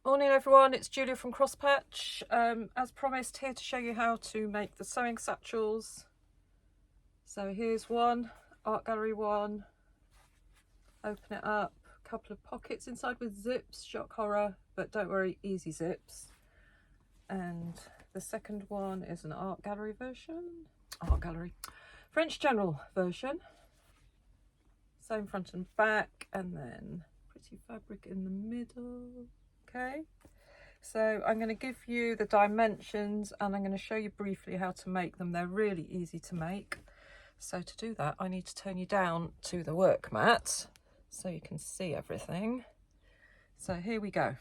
Morning everyone, it's Julia from Crosspatch. As promised, here to show you how to make the sewing satchels. So here's one, art gallery one. Open it up, a couple of pockets inside with zips, shock horror, but don't worry, easy zips. And the second one is an art gallery version, French general version. Same front and back, and then pretty fabric in the middle. Okay, so I'm going to give you the dimensions and I'm going to show you briefly how to make them. They're really easy to make. So to do that, I need to turn you down to the work mat so you can see everything. So here we go.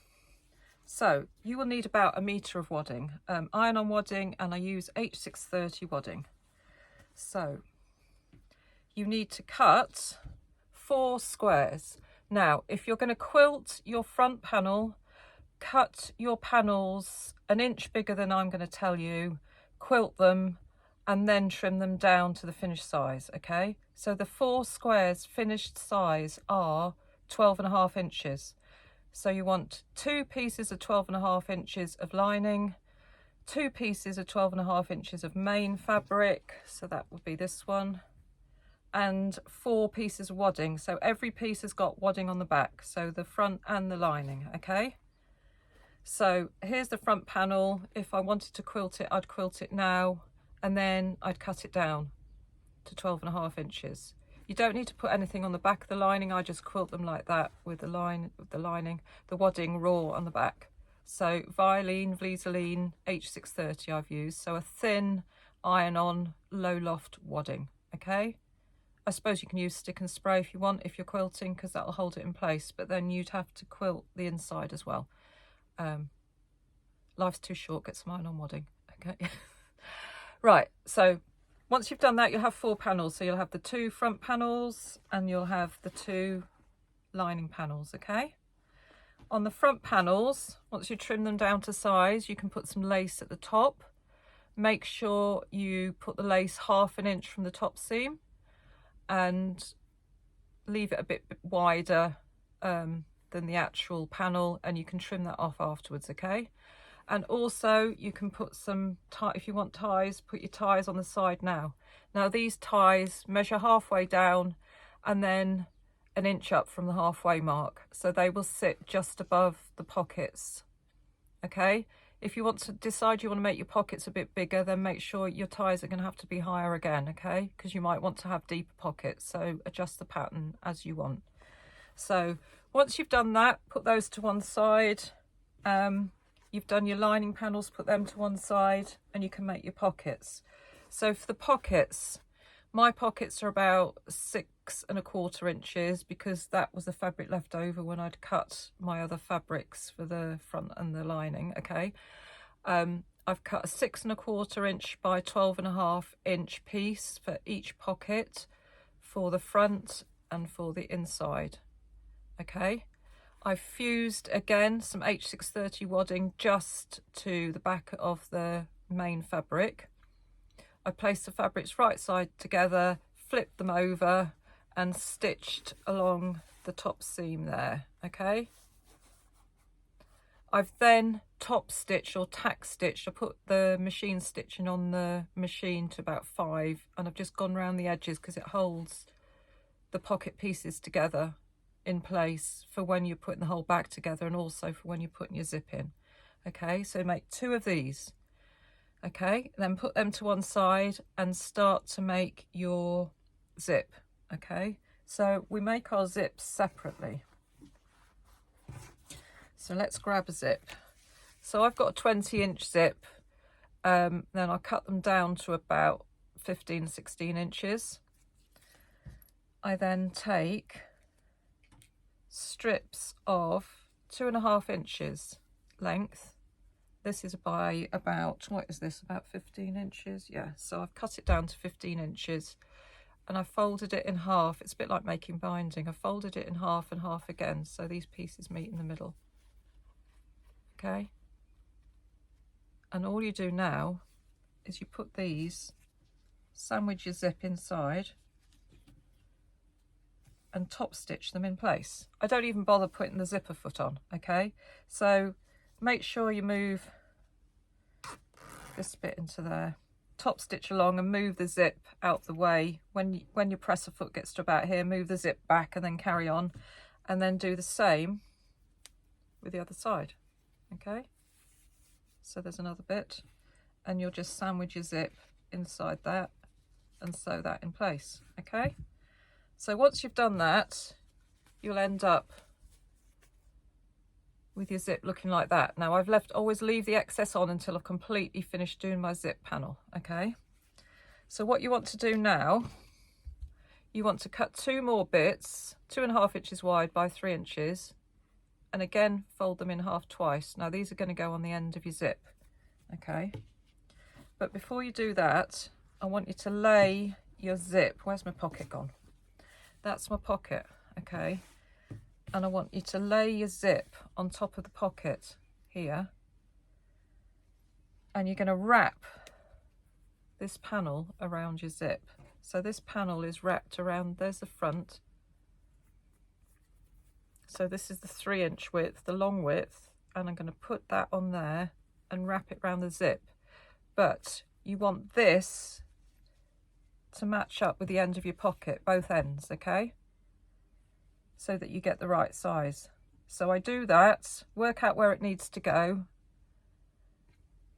So you will need about 1 metre of wadding, iron-on wadding, and I use H630 wadding. So you need to cut 4 squares. Now, if you're going to quilt your front panel, cut your panels 1 inch bigger than I'm going to tell you, quilt them, and then trim them down to the finished size, okay? So the 4 squares finished size are 12.5 inches. So you want 2 pieces of 12.5 inches of lining, 2 pieces of 12.5 inches of main fabric, so that would be this one, and 4 pieces of wadding. So every piece has got wadding on the back, so the front and the lining, okay? So here's the front panel. If I wanted to quilt it, I'd quilt it now, and then I'd cut it down to 12.5 inches. You don't need to put anything on the back of the lining. I just quilt them like that with the lining, the wadding raw on the back. So Vliseline H630 I've used. So a thin iron-on low loft wadding, okay? I suppose you can use stick and spray if you want, if you're quilting, because that'll hold it in place, but then you'd have to quilt the inside as well. Life's too short, get some iron-on wadding, okay? Right, so once you've done that, you'll have 4 panels. So you'll have the 2 front panels and you'll have the 2 lining panels, okay? On the front panels, once you trim them down to size, you can put some lace at the top. Make sure you put the lace 1/2 inch from the top seam and leave it a bit wider than the actual panel, and you can trim that off afterwards, okay? And also you can put some if you want ties, put your ties on the side now. Now these ties measure halfway down and then 1 inch up from the halfway mark, so they will sit just above the pockets, okay? If you want to decide you want to make your pockets a bit bigger, then make sure your ties are going to have to be higher again, okay? Because you might want to have deeper pockets, so adjust the pattern as you want. So once you've done that, put those to one side. You've done your lining panels, put them to one side, and you can make your pockets. So for the pockets, my pockets are about 6¼ inches because that was the fabric left over when I'd cut my other fabrics for the front and the lining, okay? I've cut a 6¼ inch by 12.5 inch piece for each pocket for the front and for the inside, okay? I've fused again some H630 wadding just to the back of the main fabric. I placed the fabrics right side together, flipped them over and stitched along the top seam there, okay? I've then top stitched or tack stitched. I put the machine stitching on the machine to about 5, and I've just gone around the edges because it holds the pocket pieces together in place for when you're putting the whole bag together and also for when you're putting your zip in, okay? So make 2 of these, okay? Then put them to one side and start to make your zip, okay? So we make our zips separately. So let's grab a zip. So I've got a 20-inch zip, then I'll cut them down to about 15–16 inches. I then take strips of 2.5 inches length. This is by about, what is this, about 15 inches? Yeah, so I've cut it down to 15 inches and I've folded it in half. It's a bit like making binding. I've folded it in half and half again, so these pieces meet in the middle, okay? And all you do now is you put these, sandwich your zip inside and top stitch them in place. I don't even bother putting the zipper foot on, okay? So make sure you move this bit into there, top stitch along and move the zip out the way. When your presser foot gets to about here, move the zip back and then carry on, and then do the same with the other side. Okay, so there's another bit, and you'll just sandwich your zip inside that and sew that in place. Okay, so once you've done that, you'll end up with your zip looking like that. Now I've always leave the excess on until I've completely finished doing my zip panel. Okay, so what you want to do now, you want to cut 2 more bits, 2.5 inches wide by 3 inches, and again fold them in half twice. Now these are going to go on the end of your zip. Okay, but before you do that, I want you to lay your zip. Where's my pocket gone? That's my pocket. Okay, and I want you to lay your zip on top of the pocket here, and you're going to wrap this panel around your zip. So this panel is wrapped around, there's the front, so this is the 3-inch width, the long width, and I'm going to put that on there and wrap it around the zip. But you want this to match up with the end of your pocket, both ends, okay, so that you get the right size. So I do that, work out where it needs to go,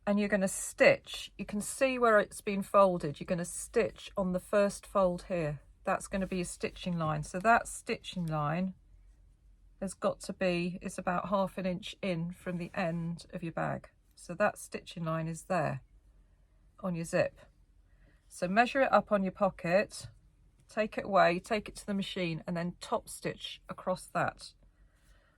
and you're going to stitch. You can see where it's been folded. You're going to stitch on the first fold here. That's going to be a stitching line. So that stitching line has got to be, it's about 1/2 inch in from the end of your bag. So that stitching line is there on your zip. So measure it up on your pocket, take it away, take it to the machine, and then top stitch across that.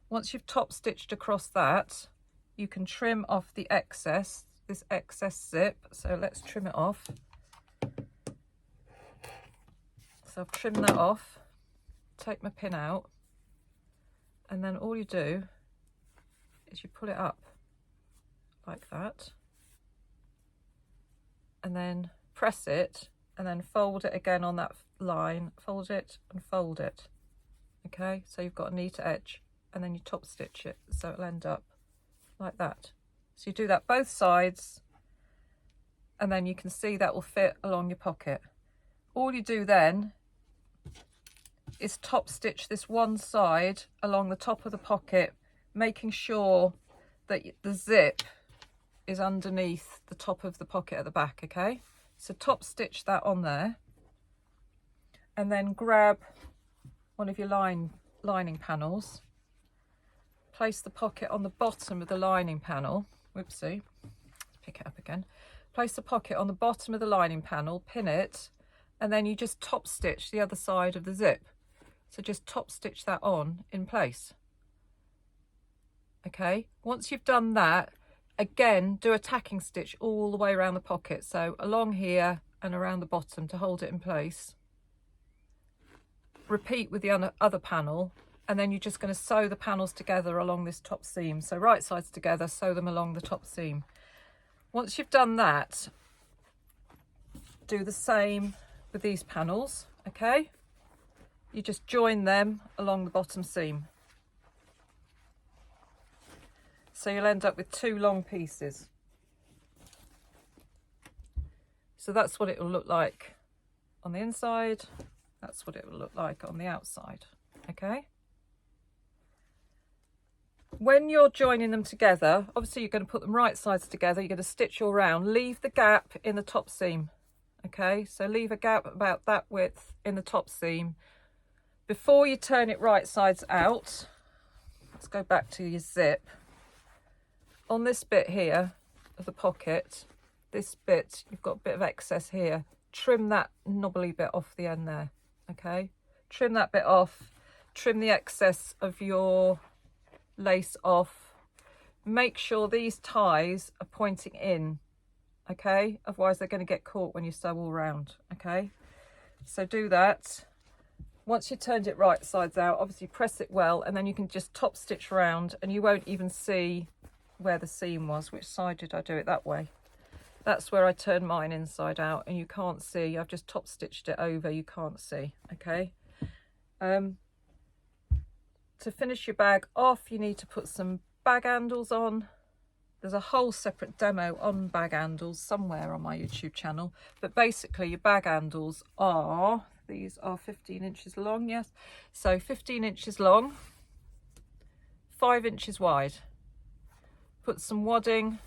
Once you've top stitched across that, you can trim off the excess, this excess zip. So let's trim it off. So I've trimmed that off, take my pin out, and then all you do is you pull it up like that, and then press it, and then fold it again on that line, fold it and fold it. Okay, so you've got a neat edge, and then you top stitch it so it'll end up like that. So you do that both sides, and then you can see that will fit along your pocket. All you do then is top stitch this one side along the top of the pocket, making sure that the zip is underneath the top of the pocket at the back. Okay, so top stitch that on there, and then grab one of your lining panels, place the pocket on the bottom of the lining panel. Whoopsie, pick it up again. Place the pocket on the bottom of the lining panel, pin it, and then you just top stitch the other side of the zip. So just top stitch that on in place. Okay, once you've done that, again do a tacking stitch all the way around the pocket, so along here and around the bottom to hold it in place. Repeat with the other panel, and then you're just going to sew the panels together along this top seam. So right sides together, sew them along the top seam. Once you've done that, do the same with these panels. Okay, you just join them along the bottom seam. So you'll end up with 2 long pieces. So that's what it will look like on the inside. That's what it will look like on the outside. Okay. When you're joining them together, obviously you're going to put them right sides together. You're going to stitch all round. Leave the gap in the top seam. Okay, so leave a gap about that width in the top seam. Before you turn it right sides out, let's go back to your zip. On this bit here of the pocket, this bit, you've got a bit of excess here. Trim that knobbly bit off the end there. Okay, trim that bit off. Trim the excess of your lace off. Make sure these ties are pointing in, okay, otherwise they're going to get caught when you sew all round. Okay, so do that. Once you've turned it right sides out, obviously press it well, and then you can just top stitch around, and you won't even see where the seam was. Which side did I do it? That way. That's where I turned mine inside out, and you can't see. I've just top stitched it over, you can't see. Okay, to finish your bag off, you need to put some bag handles on. There's a whole separate demo on bag handles somewhere on my YouTube channel, but basically your bag handles are, these are 15 inches long, yes, so 15 inches long, 5 inches wide. Put some wadding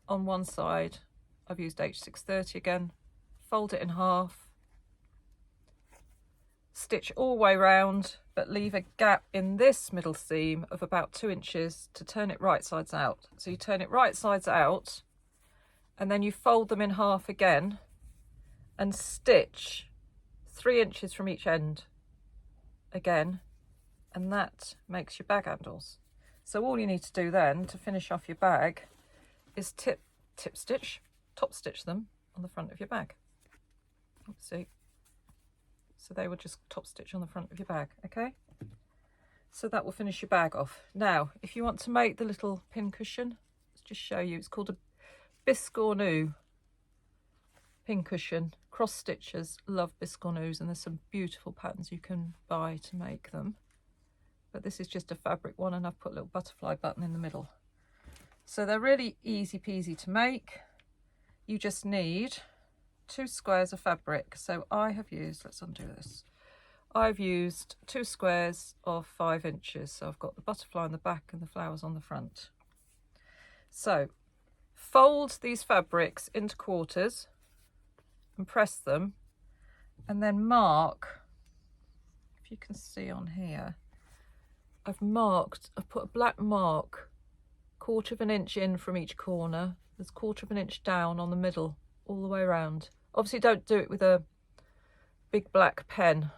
on one side, I've used H630 again, fold it in half, stitch all the way round, but leave a gap in this middle seam of about 2 inches to turn it right sides out. So you turn it right sides out and then you fold them in half again and stitch 3 inches from each end again, and that makes your bag handles. So all you need to do then to finish off your bag is top stitch them on the front of your bag. See? So they will just top stitch on the front of your bag, okay? So that will finish your bag off. Now, if you want to make the little pin cushion, let's just show you. It's called a biscornu pin cushion. Cross stitchers love biscornus, and there's some beautiful patterns you can buy to make them. But this is just a fabric one, and I've put a little butterfly button in the middle. So they're really easy peasy to make. You just need 2 squares of fabric. So I have used, let's undo this, I've used 2 squares of 5 inches. So I've got the butterfly on the back and the flowers on the front. So fold these fabrics into quarters and press them, and then mark, if you can see on here, I've put a black mark 1/4 of an inch in from each corner. There's 1/4 of an inch down on the middle all the way around. Obviously don't do it with a big black pen,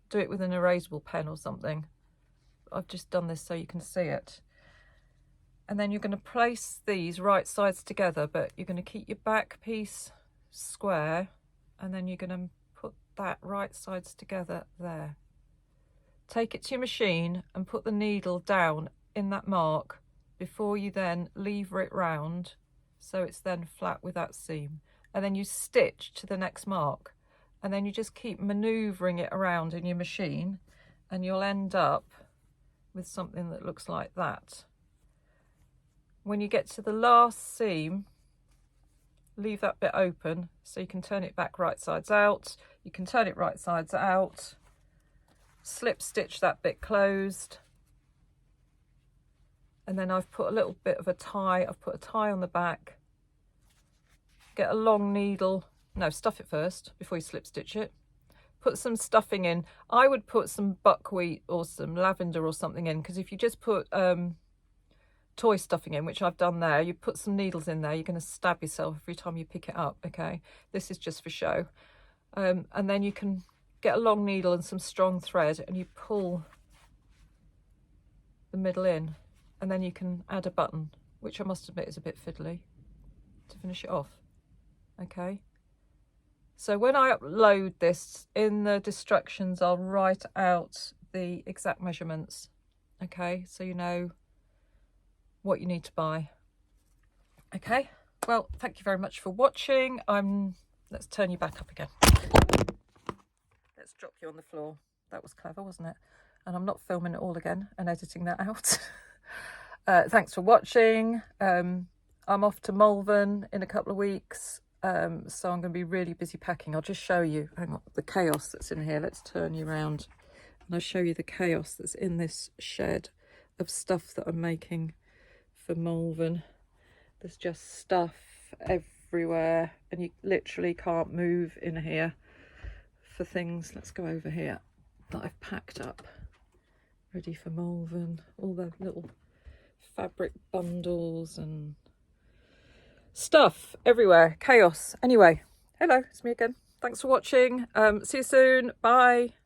do it with an erasable pen or something. I've just done this so you can see it. And then you're going to place these right sides together, but you're going to keep your back piece square, and then you're going to put that right sides together there. Take it to your machine and put the needle down in that mark before you then lever it round so it's then flat with that seam. And then you stitch to the next mark, and then you just keep maneuvering it around in your machine, and you'll end up with something that looks like that. When you get to the last seam, leave that bit open so you can turn it back right sides out. You can turn it right sides out, slip stitch that bit closed, and then I've put a little bit of a tie. I've put a tie on the back. Get a long needle, no, stuff it first before you slip stitch it. Put some stuffing in. I would put some buckwheat or some lavender or something in, because if you just put toy stuffing in, which I've done there, you put some needles in there, you're going to stab yourself every time you pick it up, okay? This is just for show. And then you can get a long needle and some strong thread, and you pull the middle in, and then you can add a button, which I must admit is a bit fiddly, to finish it off. Okay, so when I upload this, in the instructions I'll write out the exact measurements, okay, so you know what you need to buy. Okay, well, thank you very much for watching. Let's turn you back up again. Let's drop you on the floor. That was clever, wasn't it? And I'm not filming it all again and editing that out. Thanks for watching. I'm off to Malvern in a couple of weeks. So I'm going to be really busy packing. I'll just show you, hang on, the chaos that's in here. Let's turn you around and I'll show you the chaos that's in this shed of stuff that I'm making for Malvern. There's just stuff everywhere and you literally can't move in here for things. Let's go over here that I've packed up ready for Malvern. All the little fabric bundles and stuff everywhere, chaos. Anyway, hello, it's me again. Thanks for watching. See you soon. Bye.